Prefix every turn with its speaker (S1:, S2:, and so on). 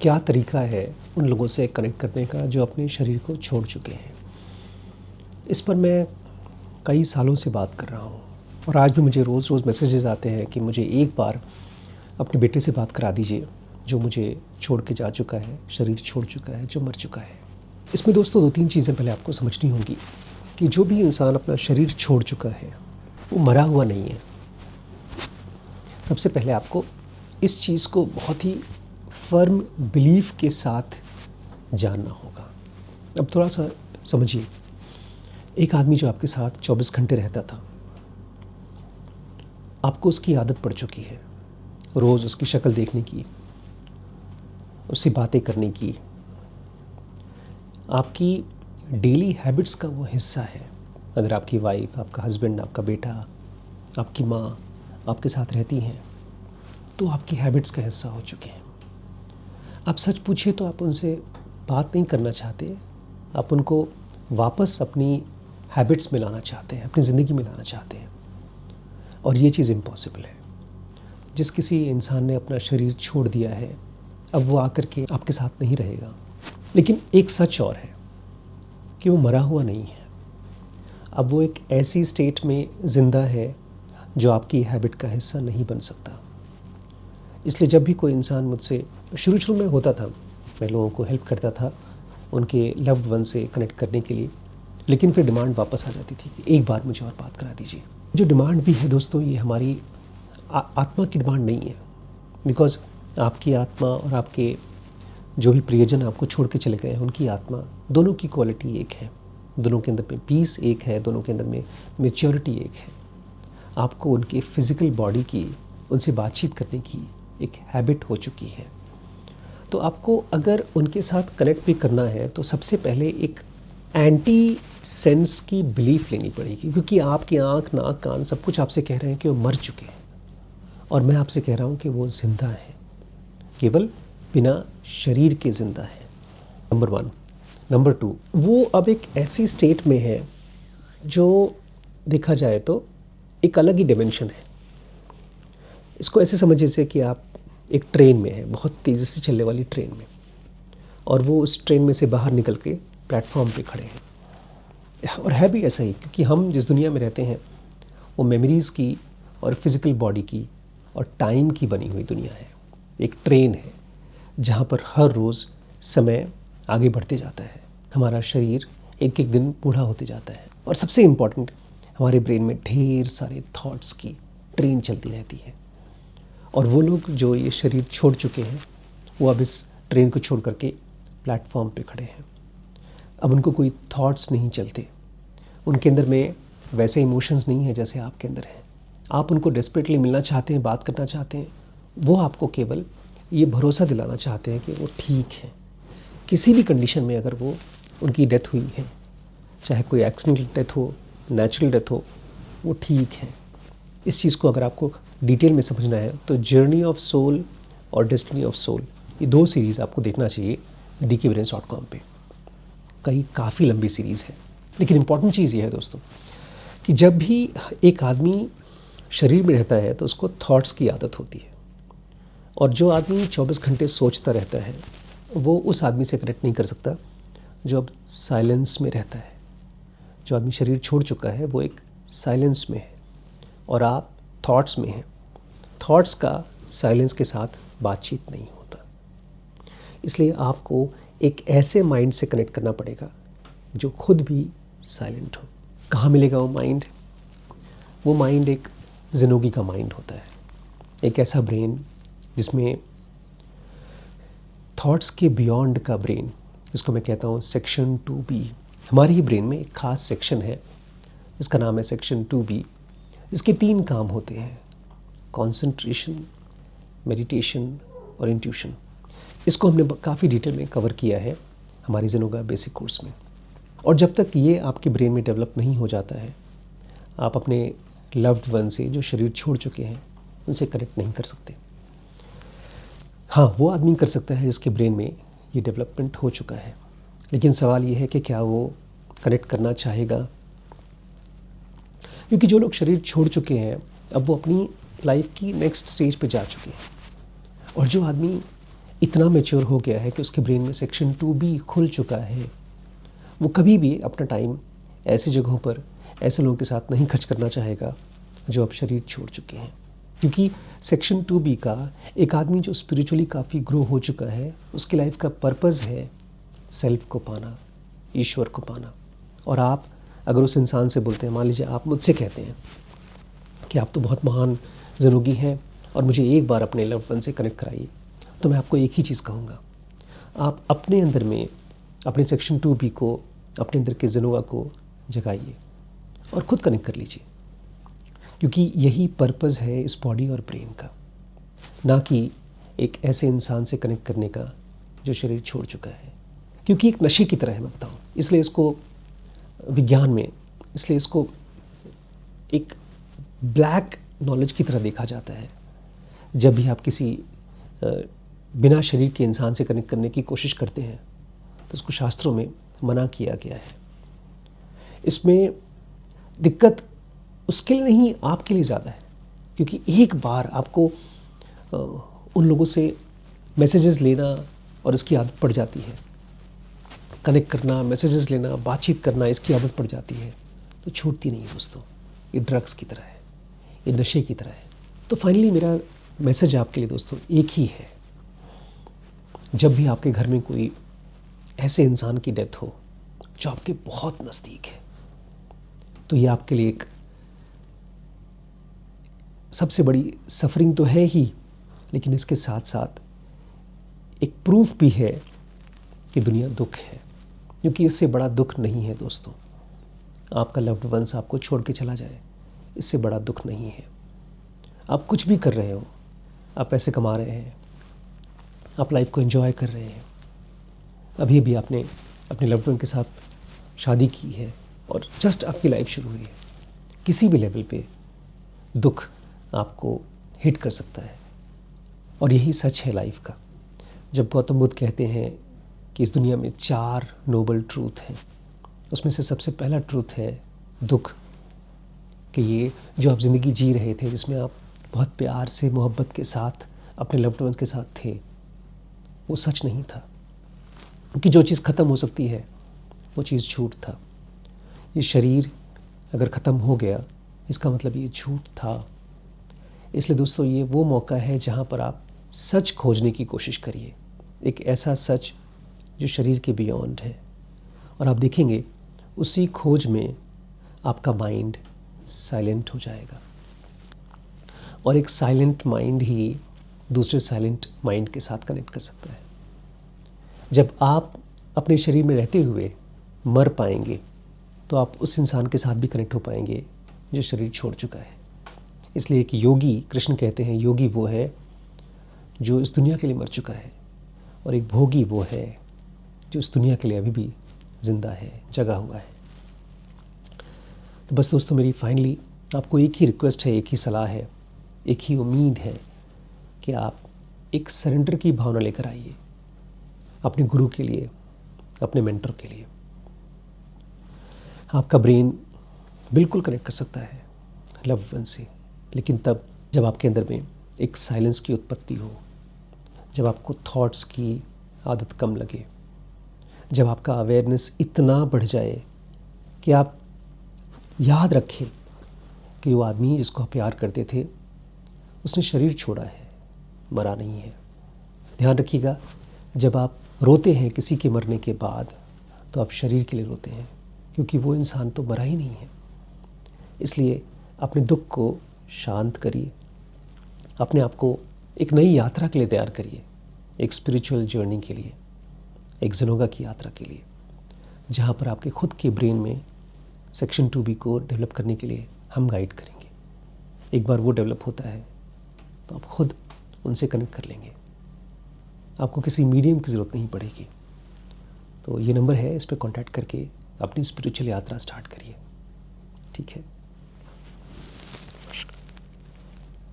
S1: क्या तरीका है उन लोगों से कनेक्ट करने का जो अपने शरीर को छोड़ चुके हैं। इस पर मैं कई सालों से बात कर रहा हूँ और आज भी मुझे रोज़ रोज़ मैसेजेस आते हैं कि मुझे एक बार अपने बेटे से बात करा दीजिए जो मुझे छोड़ के जा चुका है, शरीर छोड़ चुका है, जो मर चुका है। इसमें दोस्तों 2-3 चीज़ें पहले आपको समझनी होंगी कि जो भी इंसान अपना शरीर छोड़ चुका है वो मरा हुआ नहीं है। सबसे पहले आपको इस चीज़ को बहुत ही फर्म बिलीफ के साथ जानना होगा। अब थोड़ा सा समझिए, एक आदमी जो आपके साथ 24 घंटे रहता था, आपको उसकी आदत पड़ चुकी है रोज़ उसकी शक्ल देखने की, उससे बातें करने की, आपकी डेली हैबिट्स का वो हिस्सा है। अगर आपकी वाइफ, आपका हस्बैंड, आपका बेटा, आपकी माँ आपके साथ रहती हैं तो आपकी हैबिट्स का हिस्सा हो चुके हैं। आप सच पूछिए तो आप उनसे बात नहीं करना चाहते, आप उनको वापस अपनी हैबिट्स में लाना चाहते हैं, अपनी ज़िंदगी में लाना चाहते हैं, और ये चीज़ इम्पॉसिबल है। जिस किसी इंसान ने अपना शरीर छोड़ दिया है अब वो आकर के आपके साथ नहीं रहेगा। लेकिन एक सच और है कि वो मरा हुआ नहीं है। अब वो एक ऐसी स्टेट में ज़िंदा है जो आपकी हैबिट का हिस्सा नहीं बन सकता। इसलिए जब भी कोई इंसान मुझसे, शुरू में होता था, मैं लोगों को हेल्प करता था उनके लव्ड वन से कनेक्ट करने के लिए, लेकिन फिर डिमांड वापस आ जाती थी कि एक बार मुझे और बात करा दीजिए। जो डिमांड भी है दोस्तों, ये हमारी आत्मा की डिमांड नहीं है। बिकॉज़ आपकी आत्मा और आपके जो भी प्रियजन आपको छोड़ के चले गए हैं, उनकी आत्मा, दोनों की क्वालिटी एक है, दोनों के अंदर में पीस एक है, दोनों के अंदर में मैच्योरिटी एक है। आपको उनके फिज़िकल बॉडी की, उनसे बातचीत करने की एक हैबिट हो चुकी है। तो आपको अगर उनके साथ कनेक्ट भी करना है तो सबसे पहले एक एंटी सेंस की बिलीफ लेनी पड़ेगी, क्योंकि आपकी आँख, नाक, कान सब कुछ आपसे कह रहे हैं कि वो मर चुके हैं, और मैं आपसे कह रहा हूँ कि वो ज़िंदा है, केवल बिना शरीर के ज़िंदा है। नंबर 1। नंबर 2, वो अब एक ऐसी स्टेट में है जो देखा जाए तो एक अलग ही डिमेंशन है। इसको ऐसे समझिए जैसे कि आप एक ट्रेन में हैं, बहुत तेज़ी से चलने वाली ट्रेन में, और वो उस ट्रेन में से बाहर निकल के प्लेटफॉर्म पे खड़े हैं। और है भी ऐसा ही, क्योंकि हम जिस दुनिया में रहते हैं वो मेमोरीज़ की और फिज़िकल बॉडी की और टाइम की बनी हुई दुनिया है। एक ट्रेन है जहाँ पर हर रोज़ समय आगे बढ़ते जाता है, हमारा शरीर एक एक दिन बूढ़ा होते जाता है, और सबसे इम्पॉर्टेंट, हमारे ब्रेन में ढेर सारे थॉट्स की ट्रेन चलती रहती है। और वो लोग जो ये शरीर छोड़ चुके हैं वो अब इस ट्रेन को छोड़ करके प्लेटफॉर्म पे खड़े हैं। अब उनको कोई थॉट्स नहीं चलते, उनके अंदर में वैसे इमोशंस नहीं है जैसे आपके अंदर हैं। आप उनको डेस्परेटली मिलना चाहते हैं, बात करना चाहते हैं, वो आपको केवल ये भरोसा दिलाना चाहते हैं कि वो ठीक है। किसी भी कंडीशन में अगर वो, उनकी डेथ हुई है, चाहे कोई एक्सीडेंटल डेथ हो, नेचुरल डेथ हो, वो ठीक है। इस चीज़ को अगर आपको डिटेल में समझना है तो जर्नी ऑफ सोल और डेस्टिनी ऑफ सोल, ये 2 सीरीज़ आपको देखना चाहिए dkbrilliance.com पे। काफ़ी लंबी सीरीज़ है, लेकिन इम्पॉर्टेंट चीज़ ये है दोस्तों कि जब भी एक आदमी शरीर में रहता है तो उसको थॉट्स की आदत होती है, और जो आदमी 24 घंटे सोचता रहता है वो उस आदमी से कनेक्ट नहीं कर सकता जो अब साइलेंस में रहता है। जो आदमी शरीर छोड़ चुका है वो एक साइलेंस में है और आप थॉट्स में हैं। थॉट्स का साइलेंस के साथ बातचीत नहीं होता। इसलिए आपको एक ऐसे माइंड से कनेक्ट करना पड़ेगा जो खुद भी साइलेंट हो। कहाँ मिलेगा वो माइंड? वो माइंड एक ज़िंदगी का माइंड होता है, एक ऐसा ब्रेन जिसमें थॉट्स के बियॉन्ड का ब्रेन, जिसको मैं कहता हूँ सेक्शन 2B। हमारे ही ब्रेन में एक ख़ास सेक्शन है जिसका नाम है सेक्शन 2B। इसके 3 काम होते हैं: कंसंट्रेशन, मेडिटेशन और इंट्यूशन। इसको हमने काफ़ी डिटेल में कवर किया है हमारी ज़ेनोगा बेसिक कोर्स में। और जब तक ये आपके ब्रेन में डेवलप नहीं हो जाता है, आप अपने लव्ड वन से जो शरीर छोड़ चुके हैं उनसे कनेक्ट नहीं कर सकते। हाँ, वो आदमी कर सकता है जिसके ब्रेन में ये डेवलपमेंट हो चुका है, लेकिन सवाल ये है कि क्या वो कनेक्ट करना चाहेगा? क्योंकि जो लोग शरीर छोड़ चुके हैं अब वो अपनी लाइफ की नेक्स्ट स्टेज पे जा चुके हैं, और जो आदमी इतना मैच्योर हो गया है कि उसके ब्रेन में सेक्शन 2 भी खुल चुका है। वो कभी भी अपना टाइम ऐसी जगहों पर ऐसे लोगों के साथ नहीं खर्च करना चाहेगा जो अब शरीर छोड़ चुके हैं, क्योंकि सेक्शन 2B का एक आदमी जो स्पिरिचुअली काफ़ी ग्रो हो चुका है, उसकी लाइफ का पर्पज़ है सेल्फ को पाना, ईश्वर को पाना। और आप अगर उस इंसान से बोलते हैं, मान लीजिए आप मुझसे कहते हैं कि आप तो बहुत महान ज़िंदगी हैं और मुझे एक बार अपने लव्ड वन से कनेक्ट कराइए, तो मैं आपको एक ही चीज़ कहूँगा, आप अपने अंदर में अपने सेक्शन 2B को, अपने अंदर के जिनोगा को जगाइए और ख़ुद कनेक्ट कर लीजिए, क्योंकि यही पर्पज़ है इस बॉडी और ब्रेन का, ना कि एक ऐसे इंसान से कनेक्ट करने का जो शरीर छोड़ चुका है। क्योंकि एक नशे की तरह है, मैं बताऊँ, इसलिए इसको विज्ञान में, इसलिए इसको एक ब्लैक नॉलेज की तरह देखा जाता है। जब भी आप किसी बिना शरीर के इंसान से कनेक्ट करने की कोशिश करते हैं तो उसको शास्त्रों में मना किया गया है। इसमें दिक्कत उसके लिए नहीं, आपके लिए ज़्यादा है, क्योंकि एक बार आपको उन लोगों से मैसेजेस लेना और इसकी आदत पड़ जाती है, कनेक्ट करना, मैसेजेस लेना, बातचीत करना, इसकी आदत पड़ जाती है तो छूटती नहीं दोस्तों। ये ड्रग्स की तरह है, ये नशे की तरह है। तो फाइनली मेरा मैसेज आपके लिए दोस्तों एक ही है, जब भी आपके घर में कोई ऐसे इंसान की डेथ हो जो आपके बहुत नज़दीक है, तो ये आपके लिए एक सबसे बड़ी सफरिंग तो है ही, लेकिन इसके साथ साथ एक प्रूफ भी है कि दुनिया दुख है, क्योंकि इससे बड़ा दुख नहीं है दोस्तों। आपका लव्ड वंस आपको छोड़ के चला जाए, इससे बड़ा दुख नहीं है। आप कुछ भी कर रहे हो, आप पैसे कमा रहे हैं, आप लाइफ को एंजॉय कर रहे हैं, अभी भी आपने अपने लव्ड वन के साथ शादी की है और जस्ट आपकी लाइफ शुरू हुई है, किसी भी लेवल पे दुख आपको हिट कर सकता है। और यही सच है लाइफ का। जब गौतम बुद्ध कहते हैं कि इस दुनिया में 4 नोबल ट्रूथ हैं, उसमें से सबसे पहला ट्रूथ है दुख, कि ये जो आप ज़िंदगी जी रहे थे, जिसमें आप बहुत प्यार से, मोहब्बत के साथ अपने लव्ड वंस के साथ थे, वो सच नहीं था। क्योंकि जो चीज़ ख़त्म हो सकती है वो चीज़ झूठ था। ये शरीर अगर ख़त्म हो गया, इसका मतलब ये झूठ था। इसलिए दोस्तों ये वो मौका है जहाँ पर आप सच खोजने की कोशिश करिए, एक ऐसा सच जो शरीर के बियॉन्ड है, और आप देखेंगे उसी खोज में आपका माइंड साइलेंट हो जाएगा। और एक साइलेंट माइंड ही दूसरे साइलेंट माइंड के साथ कनेक्ट कर सकता है। जब आप अपने शरीर में रहते हुए मर पाएंगे तो आप उस इंसान के साथ भी कनेक्ट हो पाएंगे जो शरीर छोड़ चुका है। इसलिए एक योगी, कृष्ण कहते हैं योगी वो है जो इस दुनिया के लिए मर चुका है, और एक भोगी वो है जो इस दुनिया के लिए अभी भी ज़िंदा है, जगा हुआ है। तो बस दोस्तों मेरी फाइनली आपको एक ही रिक्वेस्ट है, एक ही सलाह है, एक ही उम्मीद है कि आप एक सरेंडर की भावना लेकर आइए अपने गुरु के लिए, अपने मेंटर के लिए। आपका ब्रेन बिल्कुल कनेक्ट कर सकता है लव्ड वन से, लेकिन तब जब आपके अंदर में एक साइलेंस की उत्पत्ति हो, जब आपको थॉट्स की आदत कम लगे, जब आपका अवेयरनेस इतना बढ़ जाए कि आप याद रखें कि वो आदमी जिसको आप प्यार करते थे उसने शरीर छोड़ा है, मरा नहीं है। ध्यान रखिएगा, जब आप रोते हैं किसी के मरने के बाद तो आप शरीर के लिए रोते हैं, क्योंकि वो इंसान तो मरा ही नहीं है। इसलिए अपने दुख को शांत करिए, अपने आप को एक नई यात्रा के लिए तैयार करिए, एक स्पिरिचुअल जर्नी के लिए, एक ज़िनोगा की यात्रा के लिए, जहाँ पर आपके खुद के ब्रेन में सेक्शन 2B को डेवलप करने के लिए हम गाइड करेंगे। एक बार वो डेवलप होता है तो आप खुद उनसे कनेक्ट कर लेंगे, आपको किसी मीडियम की ज़रूरत नहीं पड़ेगी। तो ये नंबर है, इस पर कॉन्टैक्ट करके अपनी स्पिरिचुअल यात्रा स्टार्ट करिए। ठीक है।